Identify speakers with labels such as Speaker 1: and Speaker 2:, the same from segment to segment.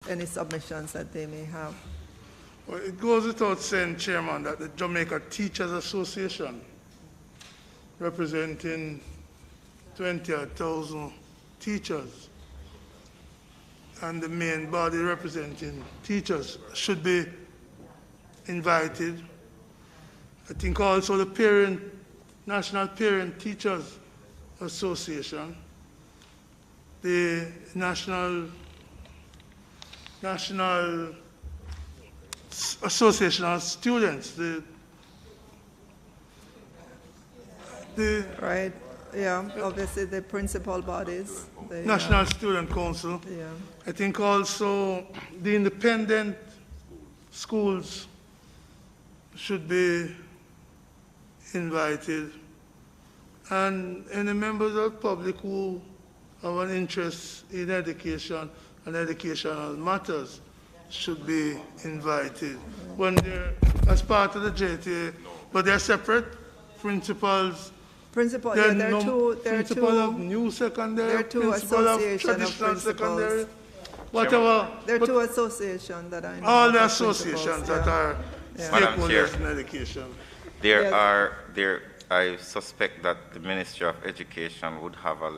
Speaker 1: any submissions that they may have.
Speaker 2: Well, it goes without saying, Chairman, that the Jamaica Teachers Association, representing 20,000 teachers, and the main body representing teachers should be invited. I think also the National Parent Teachers Association, the National Association of Students,
Speaker 1: Right, yeah, obviously the principal bodies. The
Speaker 2: National Student Council.
Speaker 1: Yeah.
Speaker 2: I think also the independent schools should be invited, and any members of the public who have an interest in education and educational matters should be invited when they're as part of the JTA, but they're separate principals.
Speaker 1: Principal, yeah, there are two.
Speaker 2: Principal of new secondary,
Speaker 1: there are two
Speaker 2: principal of
Speaker 1: association
Speaker 2: traditional
Speaker 1: of
Speaker 2: secondary, whatever.
Speaker 1: There are two associations that I know.
Speaker 2: All the associations that are
Speaker 3: Madam Chair,
Speaker 2: stakeholders in education.
Speaker 3: I suspect that the Ministry of Education would have a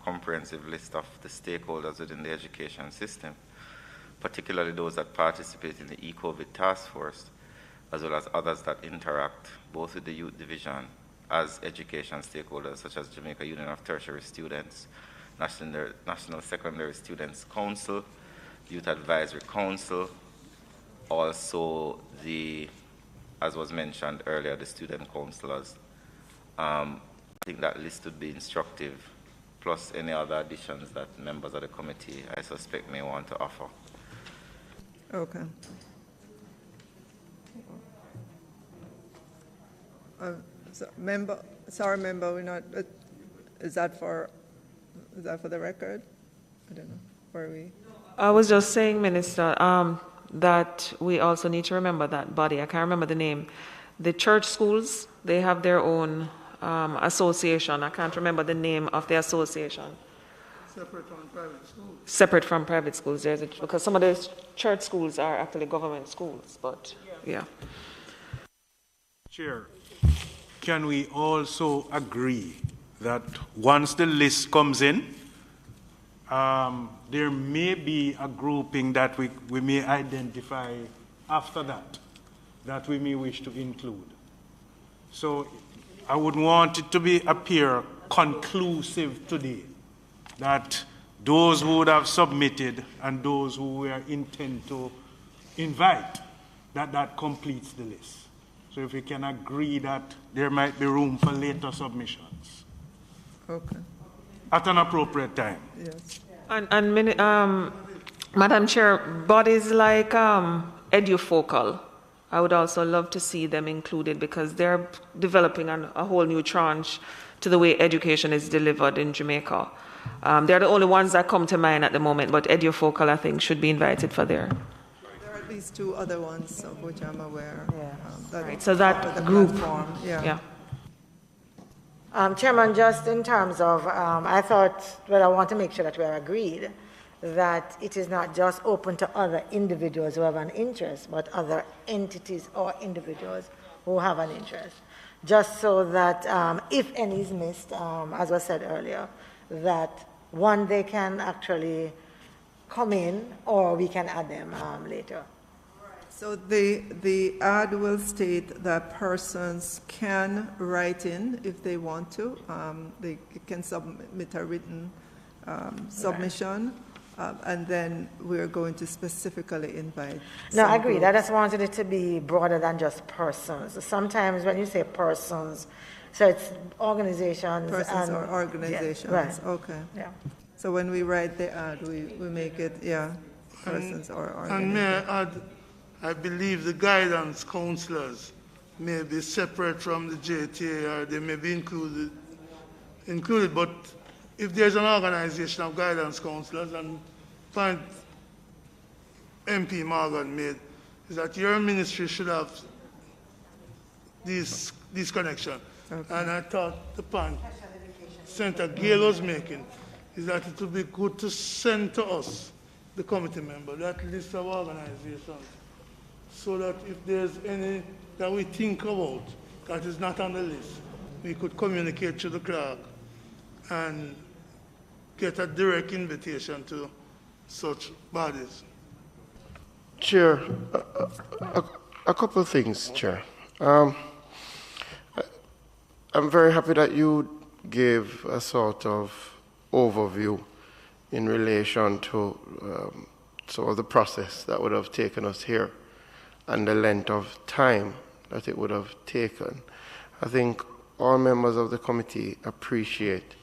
Speaker 3: comprehensive list of the stakeholders within the education system, particularly those that participate in the e-COVID task force, as well as others that interact both with the youth division as education stakeholders, such as Jamaica Union of Tertiary Students, National Secondary Students Council, Youth Advisory Council, also as was mentioned earlier, the student councillors. I think that list would be instructive, plus any other additions that members of the committee, I suspect, may want to offer.
Speaker 1: Okay. Member, we're not. Is that for the record? I don't know. Where are we?
Speaker 4: I was just saying, Minister, that we also need to remember that body. I can't remember the name. The church schools, they have their own association. I can't remember the name of the association.
Speaker 2: Separate from private schools.
Speaker 4: Separate from private schools. Because some of the church schools are actually government schools, but yeah.
Speaker 5: Chair, can we also agree that once the list comes in, there may be a grouping that we may identify after that we may wish to include? So I would want it to appear conclusive today that those who would have submitted and those who we intend to invite, that completes the list. So if we can agree that there might be room for later submissions.
Speaker 1: Okay.
Speaker 5: At an appropriate time.
Speaker 1: Yes.
Speaker 4: And Madam Chair, bodies like EduFocal, I would also love to see them included because they're developing a whole new tranche to the way education is delivered in Jamaica. They're the only ones that come to mind at the moment, but EduFocal, I think, should be invited for there.
Speaker 1: There are at least two other ones of which I'm aware.
Speaker 4: Yeah. Right. So that group.
Speaker 1: Platform. Yeah.
Speaker 6: Chairman, just in terms of, I want to make sure that we are agreed that it is not just open to other individuals who have an interest, but other entities or individuals who have an interest. Just so that if any is missed, as was said earlier, that one, they can actually come in or we can add them later.
Speaker 1: So the ad will state that persons can write in if they want to. They can submit a written submission, and then we're going to specifically invite.
Speaker 6: No, I agree. I just wanted it to be broader than just persons. Sometimes when you say persons, so it's organizations.
Speaker 1: Persons or organizations.
Speaker 6: Yeah, right.
Speaker 1: Okay.
Speaker 6: Yeah.
Speaker 1: So when we write the ad, we make it, persons or organizations.
Speaker 2: And may I add, I believe the guidance counselors may be separate from the JTA, or they may be included, but if there's an organization of guidance counselors, and point MP Morgan made, is that your ministry should have this connection. Okay. And I thought the point Senator Gale was making is that it would be good to send to us the committee member, that list of organizations, so that if there's any that we think about that is not on the list, we could communicate to the clerk and get a direct invitation to such bodies.
Speaker 7: Chair, a couple of things, Chair. I'm very happy that you gave a sort of overview in relation to some of the process that would have taken us here and the length of time that it would have taken. I think all members of the committee appreciate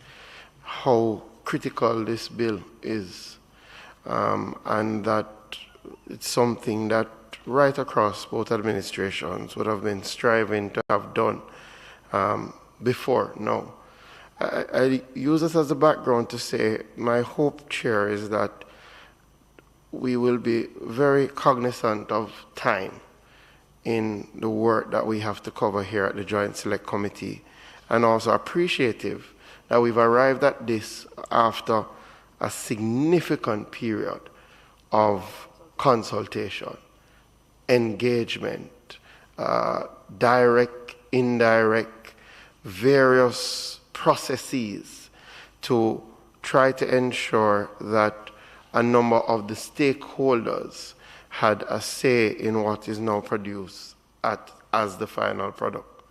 Speaker 7: how critical this bill is, and that it's something that right across both administrations would have been striving to have done before now. I use this as a background to say my hope, Chair, is that we will be very cognizant of time in the work that we have to cover here at the Joint Select Committee, and also appreciative that we've arrived at this after a significant period of consultation, engagement, direct, indirect, various processes to try to ensure that a number of the stakeholders had a say in what is now produced as the final product.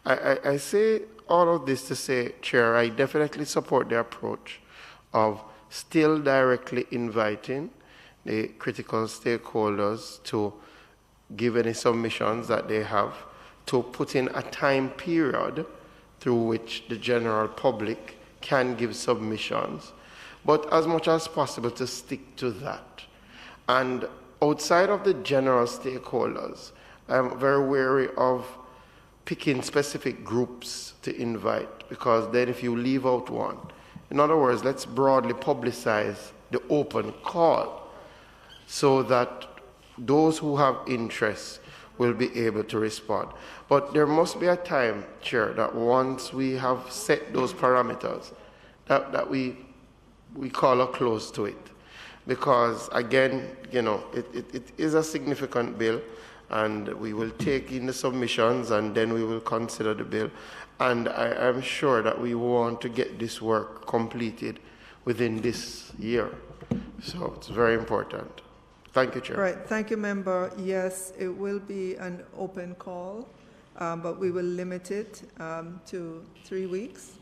Speaker 7: I say all of this to say, Chair, I definitely support the approach of still directly inviting the critical stakeholders to give any submissions that they have, to put in a time period through which the general public can give submissions, but as much as possible to stick to that. And outside of the general stakeholders, I'm very wary of picking specific groups to invite, because then if you leave out one, in other words, let's broadly publicize the open call so that those who have interest will be able to respond. But there must be a time, Chair, that once we have set those parameters, that we call a close to it. Because again, you know, it is a significant bill, and we will take in the submissions and then we will consider the bill. And I am sure that we want to get this work completed within this year. So it's very important. Thank you, Chair.
Speaker 1: Right, thank you, Member. Yes, it will be an open call, but we will limit it to 3 weeks.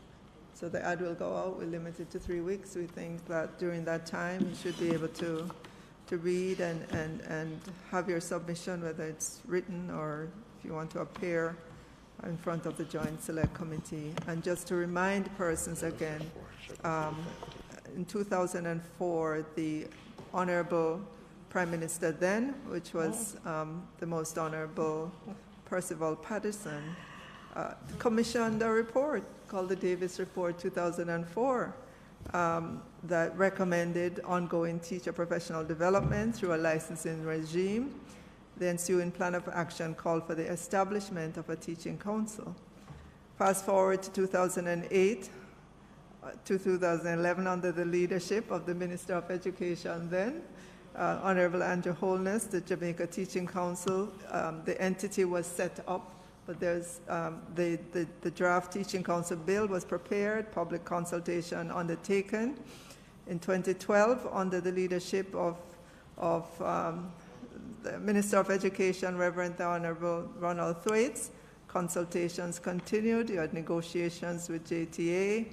Speaker 1: So the ad will go out, we'll limit it to 3 weeks. We think that during that time, you should be able to read and have your submission, whether it's written or if you want to appear in front of the Joint Select Committee. And just to remind persons again, in 2004, the Honorable Prime Minister then, which was the Most Honorable Percival Patterson, commissioned a report called the Davis Report 2004 that recommended ongoing teacher professional development through a licensing regime. The ensuing plan of action called for the establishment of a teaching council. Fast forward to 2008 to 2011 under the leadership of the Minister of Education then, Honorable Andrew Holness, the Jamaica Teaching Council. The entity was set up, but there's the draft Teaching Council bill was prepared, public consultation undertaken. In 2012, under the leadership of the Minister of Education, Reverend the Honorable Ronald Thwaites, consultations continued. You had negotiations with JTA.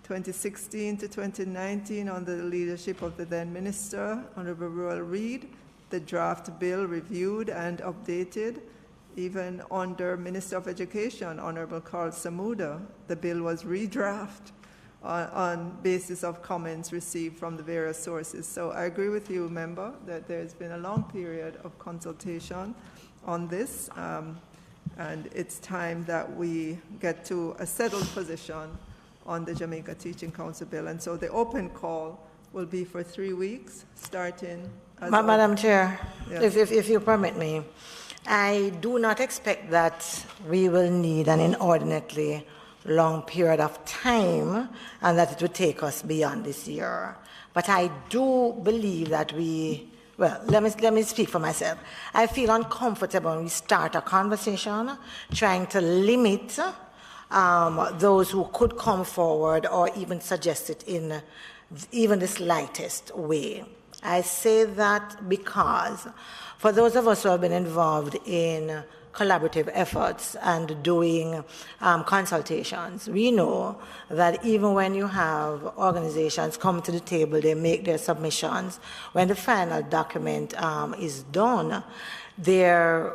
Speaker 1: 2016 to 2019, under the leadership of the then Minister, Honorable Ruel Reid, the draft bill reviewed and updated. Even under Minister of Education, Honorable Carl Samuda, the bill was redrafted on basis of comments received from the various sources. So I agree with you, Member, that there's been a long period of consultation on this, and it's time that we get to a settled position on the Jamaica Teaching Council bill. And so the open call will be for 3 weeks, starting as
Speaker 6: Madam Chair,
Speaker 1: Yes.
Speaker 6: if you permit me, I do not expect that we will need an inordinately long period of time and that it will take us beyond this year. But I do believe that well, let me speak for myself. I feel uncomfortable when we start a conversation trying to limit those who could come forward or even suggest it in even the slightest way. I say that because for those of us who have been involved in collaborative efforts and doing consultations, we know that even when you have organizations come to the table, they make their submissions, when the final document is done, there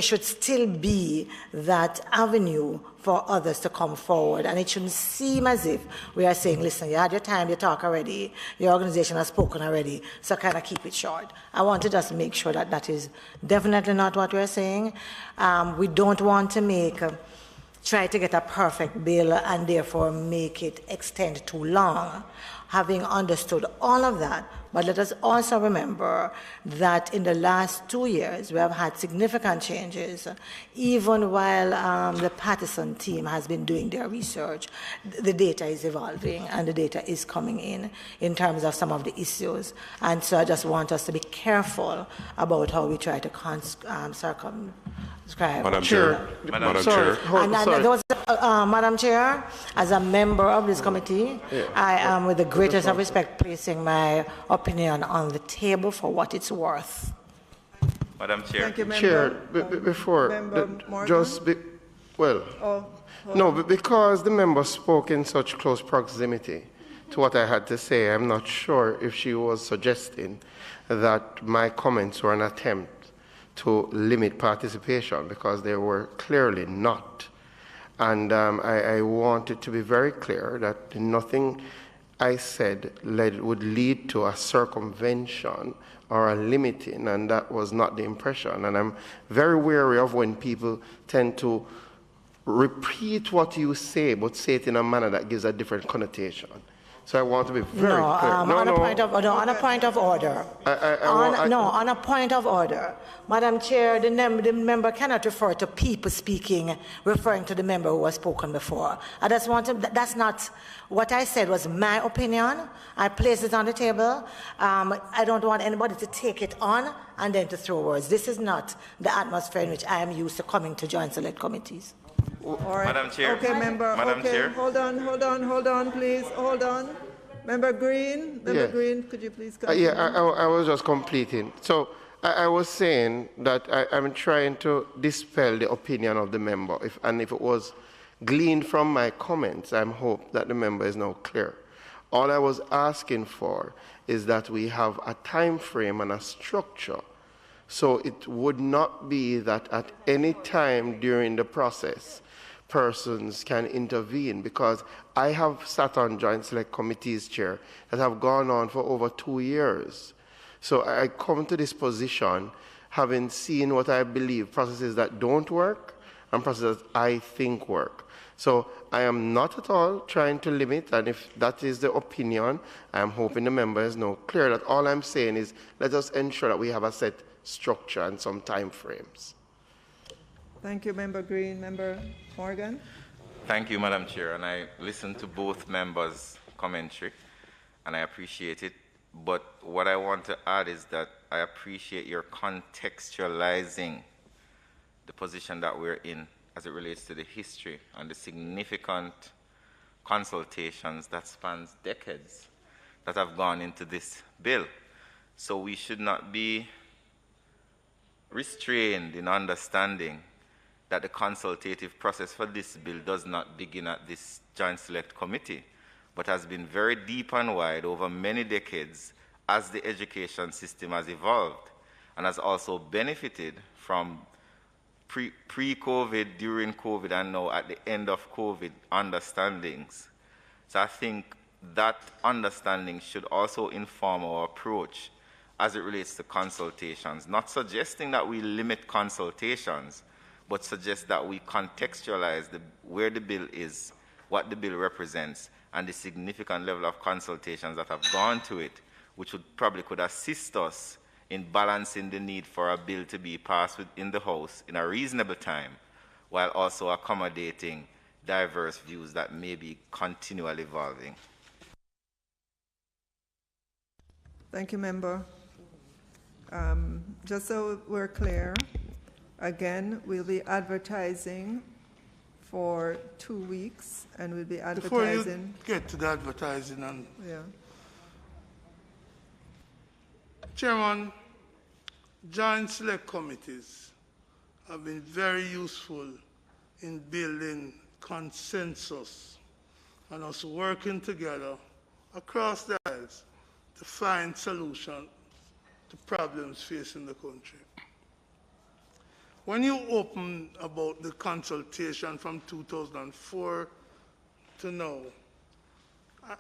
Speaker 6: should still be that avenue for others to come forward. And it shouldn't seem as if we are saying, listen, you had your time, you talk already, your organization has spoken already, so kind of keep it short. I want to just make sure that that is definitely not what we're saying. We don't want to try to get a perfect bill and therefore make it extend too long. Having understood all of that, but let us also remember that in the last 2 years, we have had significant changes. Even while the Pattison team has been doing their research, the data is evolving and the data is coming in terms of some of the issues. And so I just want us to be careful about how we try to circumscribe.
Speaker 8: Madam Chair. Madam Chair.
Speaker 6: Madam Chair, as a member of this committee, I am with the greatest of respect placing my opinion on the table for what it's worth.
Speaker 3: Madam Chair.
Speaker 1: Thank you, Member.
Speaker 7: Chair, before, because the member spoke in such close proximity to what I had to say, I'm not sure if she was suggesting that my comments were an attempt to limit participation, because they were clearly not. And I want it to be very clear that nothing I said would lead to a circumvention or a limiting, and that was not the impression. And I'm very wary of when people tend to repeat what you say, but say it in a manner that gives a different connotation. So I want to be very clear.
Speaker 6: On a point of order. On a point of order. Madam Chair, the member cannot refer to people speaking, referring to the member who has spoken before. I just want to, that's not, what I said was my opinion. I placed it on the table. I don't want anybody to take it on and then to throw words. This is not the atmosphere in which I am used to coming to joint select committees.
Speaker 1: All right.
Speaker 3: Madam Chair.
Speaker 1: Okay, member.
Speaker 3: Madam Chair.
Speaker 1: Hold on, please. Hold on. Member Green, Green, could you please continue?
Speaker 7: I was just completing. So I was saying that I'm trying to dispel the opinion of the member. If it was gleaned from my comments, I hope that the member is now clear. All I was asking for is that we have a time frame and a structure, so it would not be that at any time during the process persons can intervene, because I have sat on joint select committees, Chair, that have gone on for over 2 years. So I come to this position having seen what I believe processes that don't work and processes I think work. So I am not at all trying to limit, and if that is the opinion, I am hoping the members know clear that all I'm saying is let us ensure that we have a set structure and some time frames.
Speaker 1: Thank you, Member Green. Member Morgan?
Speaker 3: Thank you, Madam Chair. And I listened to both members' commentary, and I appreciate it. But what I want to add is that I appreciate your contextualizing the position that we're in as it relates to the history and the significant consultations that spans decades that have gone into this bill. So we should not be restrained in understanding that the consultative process for this bill does not begin at this Joint Select Committee, but has been very deep and wide over many decades as the education system has evolved, and has also benefited from pre-COVID, during COVID, and now at the end of COVID understandings. So I think that understanding should also inform our approach as it relates to consultations, not suggesting that we limit consultations, but suggest that we contextualize where the bill is, what the bill represents, and the significant level of consultations that have gone to it, which could assist us in balancing the need for a bill to be passed in the House in a reasonable time, while also accommodating diverse views that may be continually evolving.
Speaker 1: Thank you, Member. Just so we're clear, again, we'll be advertising for 2 weeks, and we'll be
Speaker 2: Before you
Speaker 1: advertising.
Speaker 2: get to the advertising, and
Speaker 1: Yeah.
Speaker 2: Chairman, joint select committees have been very useful in building consensus and us working together across the aisles to find solutions to problems facing the country. When you open about the consultation from 2004 to now,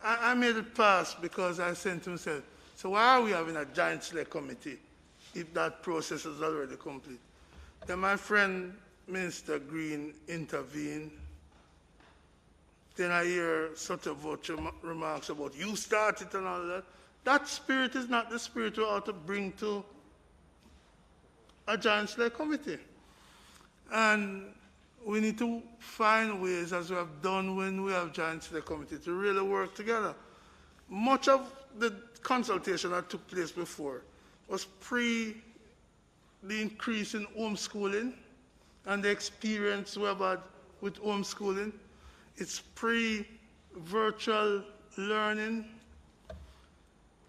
Speaker 2: I made it pass because I said to myself, so why are we having a joint select committee if that process is already complete? Then my friend, Minister Green, intervened. Then I hear such a vote remarks about you started and all that. That spirit is not the spirit we ought to bring to a joint select committee. And we need to find ways, as we have done when we have joint select committee, to really work together. Much of the consultation that took place before was pre the increase in homeschooling and the experience we have had with homeschooling. It's pre-virtual learning.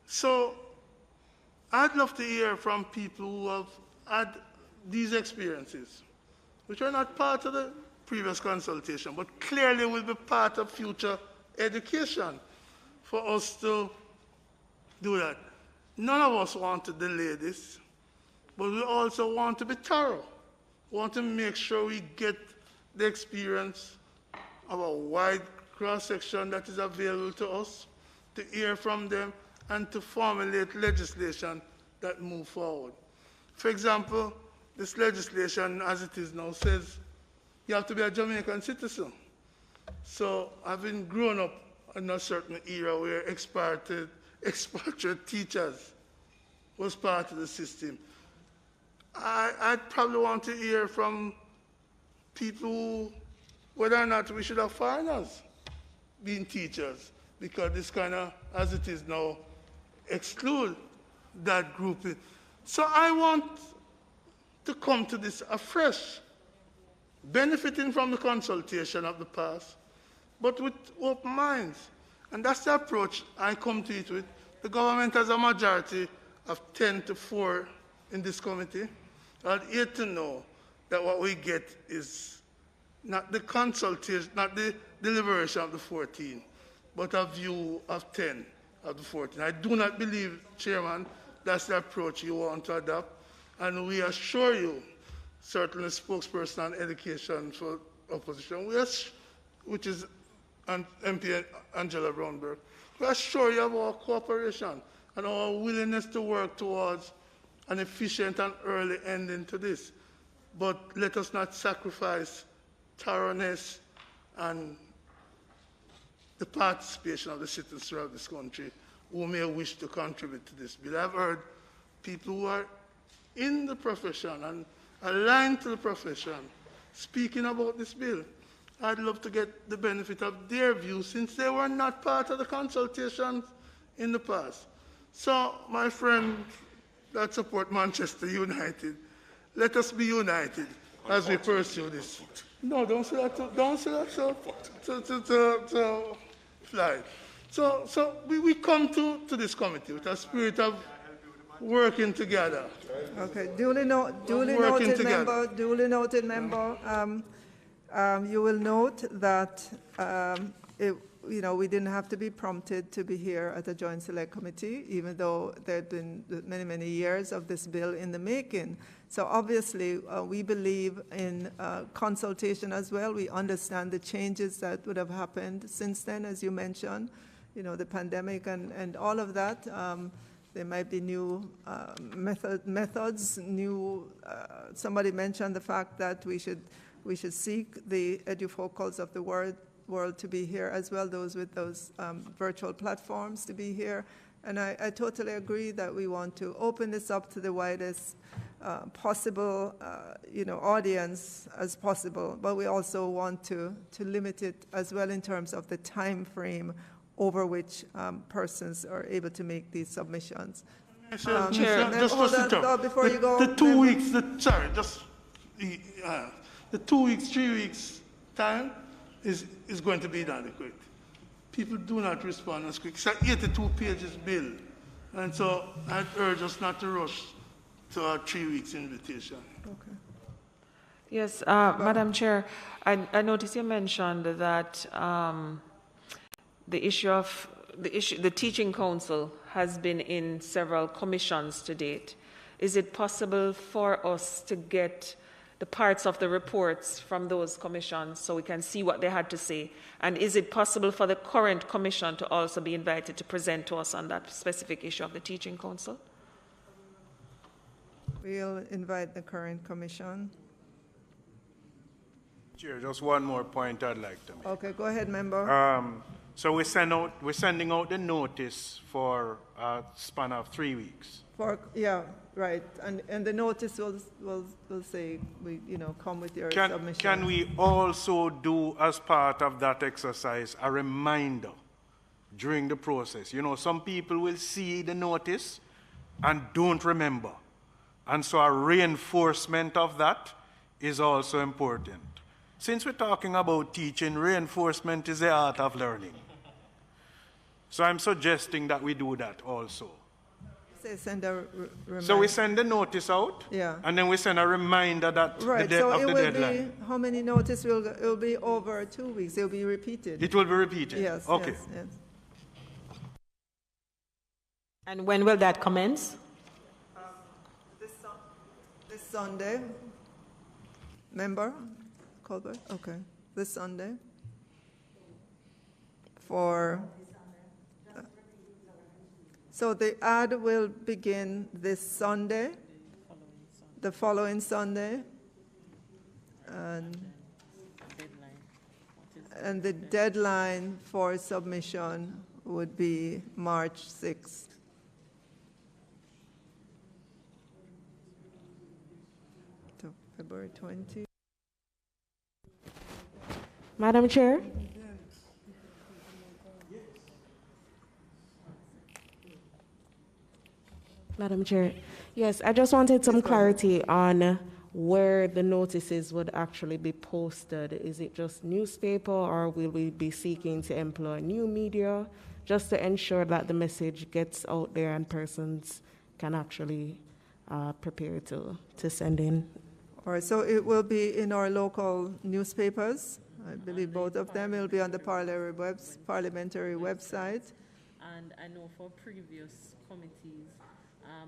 Speaker 2: So I'd love to hear from people who have had these experiences, which are not part of the previous consultation, but clearly will be part of future education for us to do that. None of us want to delay this, but we also want to be thorough. We want to make sure we get the experience of a wide cross-section that is available to us, to hear from them, and to formulate legislation that move forward. For example, this legislation, as it is now, says you have to be a Jamaican citizen. So having grown up in a certain era where expatriate teachers was part of the system, I'd probably want to hear from people whether or not we should have foreigners being teachers, because this kind of, as it is now, exclude that grouping. So I want to come to this afresh, benefiting from the consultation of the past, but with open minds. And that's the approach I come to it with. The government has a majority of 10 to 4 in this committee. I'd hate to know that what we get is not the consultation, not the deliberation of the 14, but a view of 10 of the 14. I do not believe, Chairman, that's the approach you want to adopt. And we assure you, certainly spokesperson on education for opposition, which is MP Angela Brownberg, we assure you of our cooperation and our willingness to work towards an efficient and early ending to this. But let us not sacrifice thoroughness and the participation of the citizens throughout this country who may wish to contribute to this bill. I've heard people who are in the profession and aligned to the profession speaking about this bill. I'd love to get the benefit of their views since they were not part of the consultations in the past. So, my friend that support Manchester United, let us be united as we pursue this. No, don't say that. Don't say that. So fly. So we come to this committee with a spirit of working together.
Speaker 1: Okay, duly noted, member. You will note that we didn't have to be prompted to be here at a joint select committee, even though there had been many, many years of this bill in the making. So obviously, we believe in consultation as well. We understand the changes that would have happened since then, as you mentioned, the pandemic and all of that. There might be new methods, new. Somebody mentioned the fact that we should seek the edufocals of the world to be here as well, those with those virtual platforms to be here. And I totally agree that we want to open this up to the widest possible audience as possible, but we also want to limit it as well in terms of the time frame over which persons are able to make these submissions.
Speaker 4: Chair,
Speaker 2: Just
Speaker 1: hold on,
Speaker 2: interrupt.
Speaker 1: before you go,
Speaker 2: The 2
Speaker 1: member.
Speaker 2: weeks, the 2 weeks, 3 weeks time is going to be inadequate. People do not respond as quick. It's an 82 pages bill. And so I'd urge us not to rush to a 3 weeks invitation.
Speaker 1: Okay.
Speaker 4: Yes, Madam Chair, I noticed you mentioned that the teaching council has been in several commissions to date. Is it possible for us to get the parts of the reports from those commissions so we can see what they had to say? And is it possible for the current commission to also be invited to present to us on that specific issue of the teaching council?
Speaker 1: We'll invite the current commission.
Speaker 5: Chair, just one more point I'd like to make.
Speaker 1: Okay, go ahead, member.
Speaker 5: So we're sending out the notice for a span of 3 weeks.
Speaker 1: Yeah, right. And the notice will say, come with your submission.
Speaker 5: Can we also do, as part of that exercise, a reminder during the process? Some people will see the notice and don't remember. And so a reinforcement of that is also important. Since we're talking about teaching, reinforcement is the art of learning. So I'm suggesting that we do that also.
Speaker 1: Send a reminder.
Speaker 5: So we send the notice out,
Speaker 1: Yeah.
Speaker 5: and then we send a reminder that
Speaker 1: Right,
Speaker 5: the
Speaker 1: so
Speaker 5: of
Speaker 1: it
Speaker 5: the
Speaker 1: will
Speaker 5: deadline.
Speaker 1: be, how many notices it will be over 2 weeks? It will be repeated?
Speaker 5: It will be repeated?
Speaker 1: Yes,
Speaker 5: Okay.
Speaker 1: yes.
Speaker 9: And when will that commence?
Speaker 1: This Sunday. Member Colbert? Okay. This Sunday. So the ad will begin this Sunday, the following Sunday, and the deadline for submission would be March 6th. To February 20.
Speaker 9: Madam Chair? Madam Chair, yes, I just wanted some clarity on where the notices would actually be posted. Is it just newspaper, or will we be seeking to employ new media just to ensure that the message gets out there and persons can actually prepare to send in?
Speaker 1: All right, so it will be in our local newspapers. I believe both of them will be on the parliamentary website.
Speaker 10: And I know for previous committees,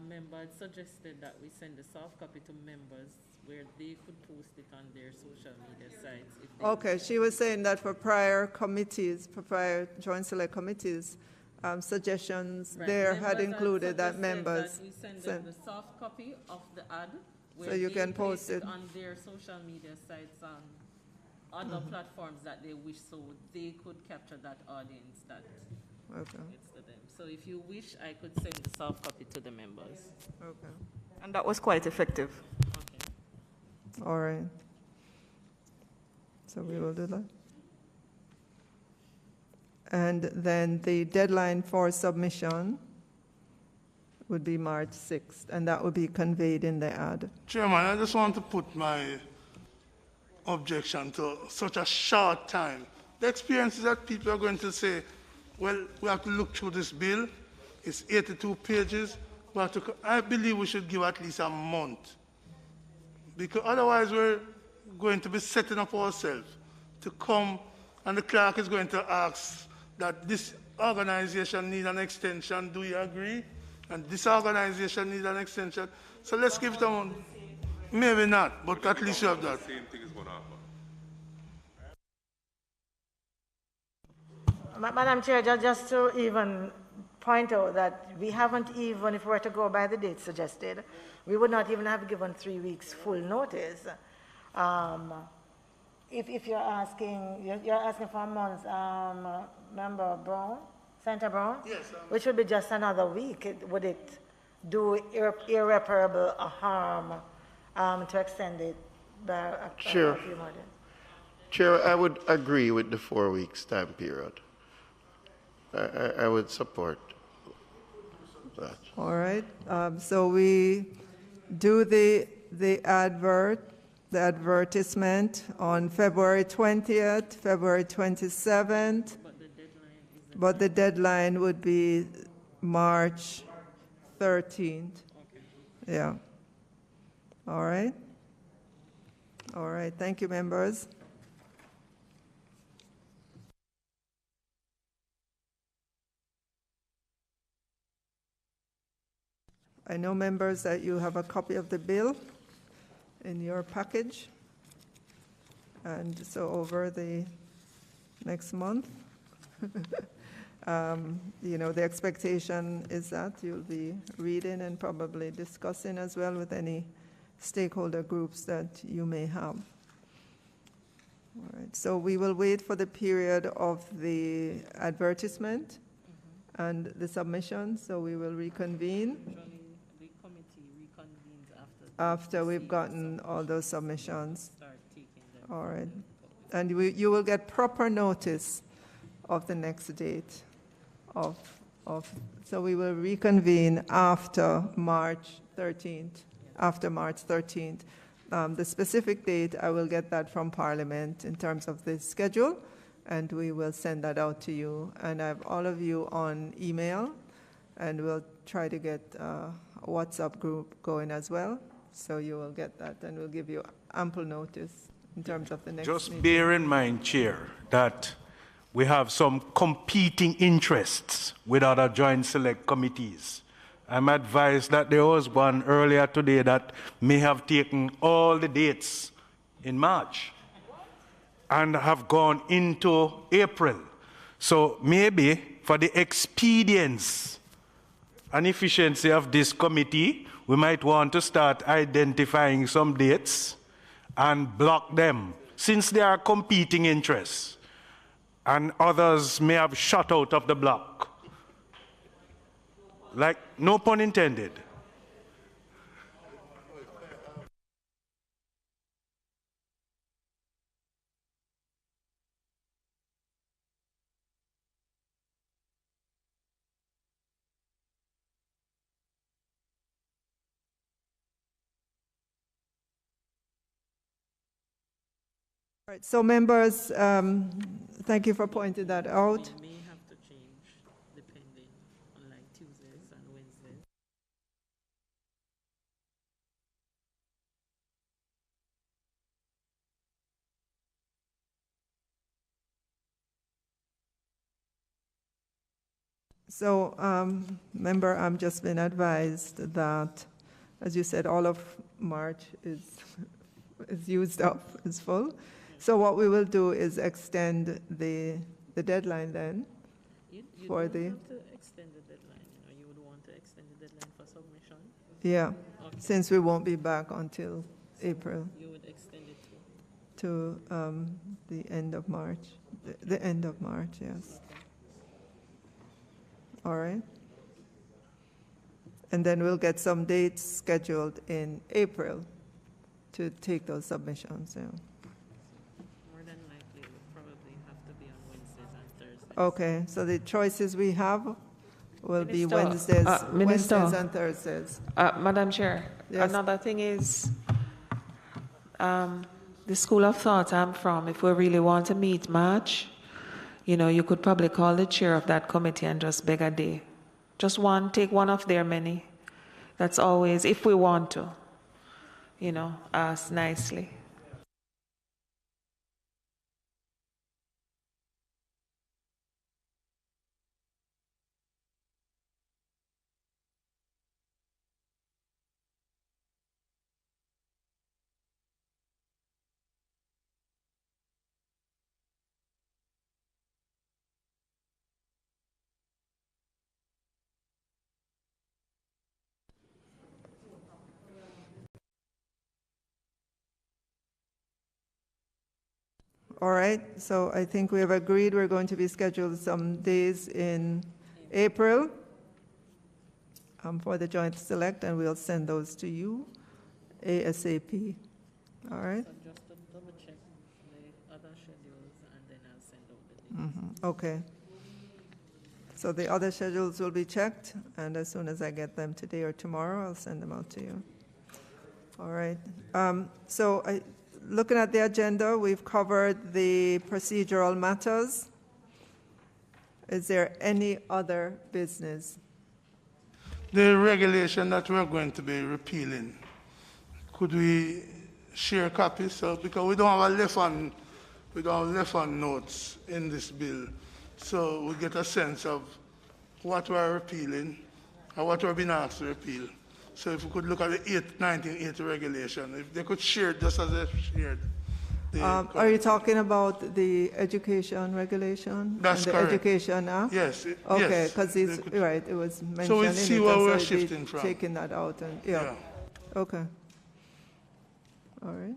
Speaker 10: members suggested that we send a soft copy to members where they could post it on their social media sites.
Speaker 1: Okay, she was saying that for prior committees, for prior joint select committees, suggestions
Speaker 10: Right.
Speaker 1: there
Speaker 10: Members
Speaker 1: had included that
Speaker 10: suggested
Speaker 1: members.
Speaker 10: that we send them the soft copy of the ad where
Speaker 1: So you
Speaker 10: they
Speaker 1: can
Speaker 10: place
Speaker 1: post it.
Speaker 10: on their social media sites on other platforms that they wish, so they could capture that audience that
Speaker 1: Okay,
Speaker 10: gets to them. So if you wish, I could send the soft copy to the members.
Speaker 1: okay,
Speaker 4: And that was quite effective.
Speaker 10: Okay.
Speaker 1: all right. So we will do that. And then the deadline for submission would be March 6th, and that would be conveyed in the ad.
Speaker 2: Chairman, I just want to put my objection to such a short time. The experience is that people are going to say, well, we have to look through this bill. It's 82 pages. I believe we should give at least a month. Because otherwise we're going to be setting up ourselves to come, and the clerk is going to ask that this organization needs an extension. Do you agree? And this organization needs an extension. So let's give them one. Maybe not, but at least you have that.
Speaker 8: Same thing is going to happen.
Speaker 6: Madam Chair, just to even point out that we haven't even, if we were to go by the date suggested, we would not even have given 3 weeks full notice. If you're asking for a month, Member Brown, Senator Brown?
Speaker 2: Yes.
Speaker 6: Which would be just another week. Would it do irreparable harm to extend it by a
Speaker 7: Sure.
Speaker 6: few more days?
Speaker 7: Chair, I would agree with the 4 weeks time period. I would support that.
Speaker 1: All right. So we do the advertisement on February 20th, February 27th, but the deadline would be March 13th. Yeah. All right. All right. Thank you, members. I know, members, that you have a copy of the bill in your package. And so over the next month, the expectation is that you'll be reading and probably discussing as well with any stakeholder groups that you may have. All right, so we will wait for the period of the advertisement and the submission, so we will reconvene
Speaker 10: The committee reconvenes
Speaker 1: after we've gotten all those submissions.
Speaker 10: start taking them.
Speaker 1: All right. And you will get proper notice of the next date so we will reconvene after March 13th, the specific date, I will get that from Parliament in terms of the schedule, and we will send that out to you. And I have all of you on email, and we'll try to get a WhatsApp group going as well, so you will get that, and we'll give you ample notice in terms of the next
Speaker 5: Just
Speaker 1: meeting.
Speaker 5: bear in mind, Chair, that we have some competing interests with other joint select committees. I'm advised that there was one earlier today that may have taken all the dates in March and have gone into April. So maybe for the expedience and efficiency of this committee, we might want to start identifying some dates and block them, since there are competing interests and others may have shut out of the block. Like, no pun intended.
Speaker 1: All right, so members, thank you for pointing that out.
Speaker 10: We may have to change depending on like Tuesdays and Wednesdays.
Speaker 1: So, member, I'm just been advised that, as you said, all of March is used up, is full. So what we will do is extend the deadline then
Speaker 10: You
Speaker 1: for
Speaker 10: don't
Speaker 1: the,
Speaker 10: have to extend the deadline, you would want to extend the deadline for submission.
Speaker 1: yeah,
Speaker 10: Okay.
Speaker 1: since we won't be back until April
Speaker 10: You would extend it to.
Speaker 1: to the end of March, the end of March, yes. All right. And then we'll get some dates scheduled in April to take those submissions, yeah.
Speaker 10: More than likely, it would probably have to be on Wednesdays and Thursdays.
Speaker 1: Okay, so the choices we have will be
Speaker 4: Minister, Minister.
Speaker 1: Wednesdays and Thursdays.
Speaker 4: Madam Chair,
Speaker 1: Yes.
Speaker 4: another thing is the school of thought I'm from, if we really want to meet March, you could probably call the chair of that committee and just beg a day. Just one, take one of their many. That's always, if we want to, ask nicely.
Speaker 1: All right, so I think we have agreed we're going to be scheduled some days in April for the joint select, and we'll send those to you ASAP. All right?
Speaker 10: So just to double check the other schedules and then I'll send out the dates.
Speaker 1: Okay. So the other schedules will be checked, and as soon as I get them today or tomorrow, I'll send them out to you. All right. Looking at the agenda, we've covered the procedural matters. Is there any other business?
Speaker 2: The regulation that we're going to be repealing, could we share copies? So, because we don't have left on notes in this bill. So we get a sense of what we're repealing and what we're being asked to repeal. So if we could look at the 1980 regulation, if they could share it just as they shared.
Speaker 1: Are you talking about the education regulation?
Speaker 2: That's
Speaker 1: and the
Speaker 2: correct.
Speaker 1: Education Act?
Speaker 2: Yes.
Speaker 1: Okay, because right, it was mentioned
Speaker 2: So we
Speaker 1: in
Speaker 2: see
Speaker 1: it,
Speaker 2: where
Speaker 1: and
Speaker 2: we're
Speaker 1: so it'd be
Speaker 2: shifting from.
Speaker 1: taking that out, and yeah. Okay. All right.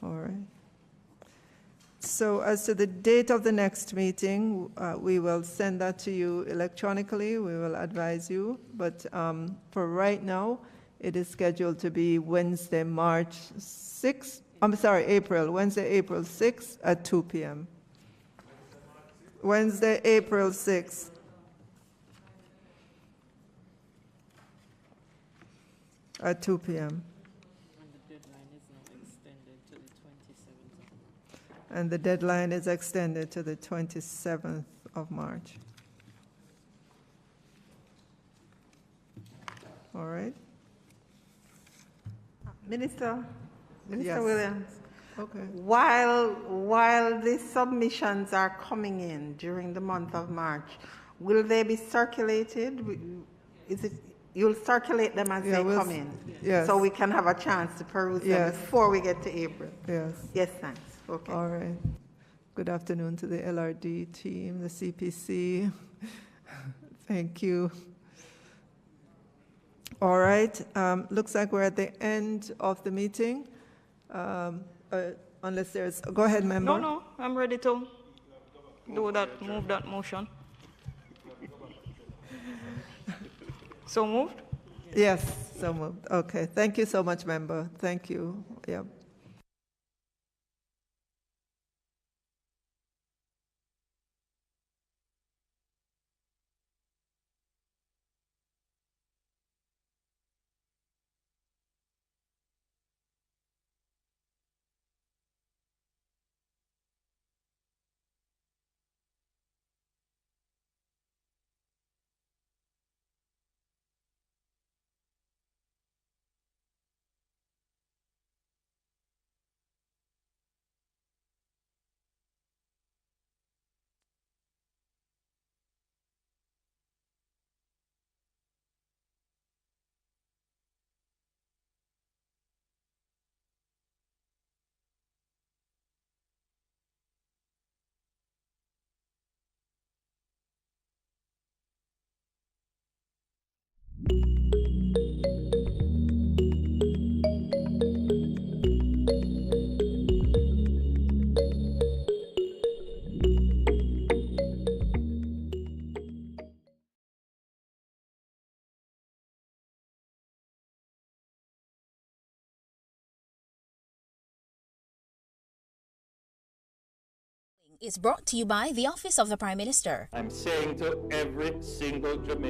Speaker 1: All right. So as to the date of the next meeting, we will send that to you electronically. We will advise you. But for right now, it is scheduled to be Wednesday, March 6th. Wednesday, April 6th at 2 p.m. Wednesday, April 6th. At 2 p.m. And the deadline is extended to the 27th of March. All right?
Speaker 11: Minister
Speaker 1: Yes.
Speaker 11: Williams,
Speaker 1: Okay.
Speaker 11: while the submissions are coming in during the month of March, will they be circulated? You'll circulate them as they come in?
Speaker 1: Yes.
Speaker 11: So we can have a chance to peruse them before we get to April?
Speaker 1: Yes.
Speaker 11: Yes, thanks. Okay.
Speaker 1: All right. Good afternoon to the LRD team, the CPC. Thank you. All right. Looks like we're at the end of the meeting. Unless there's, go ahead, member.
Speaker 12: No, I'm ready to move that motion. So moved?
Speaker 1: Yes, so moved. Okay. Thank you so much, member. Thank you. Yeah.
Speaker 13: Is brought to you by the Office of the Prime Minister.
Speaker 14: I'm saying to every single Jamaican,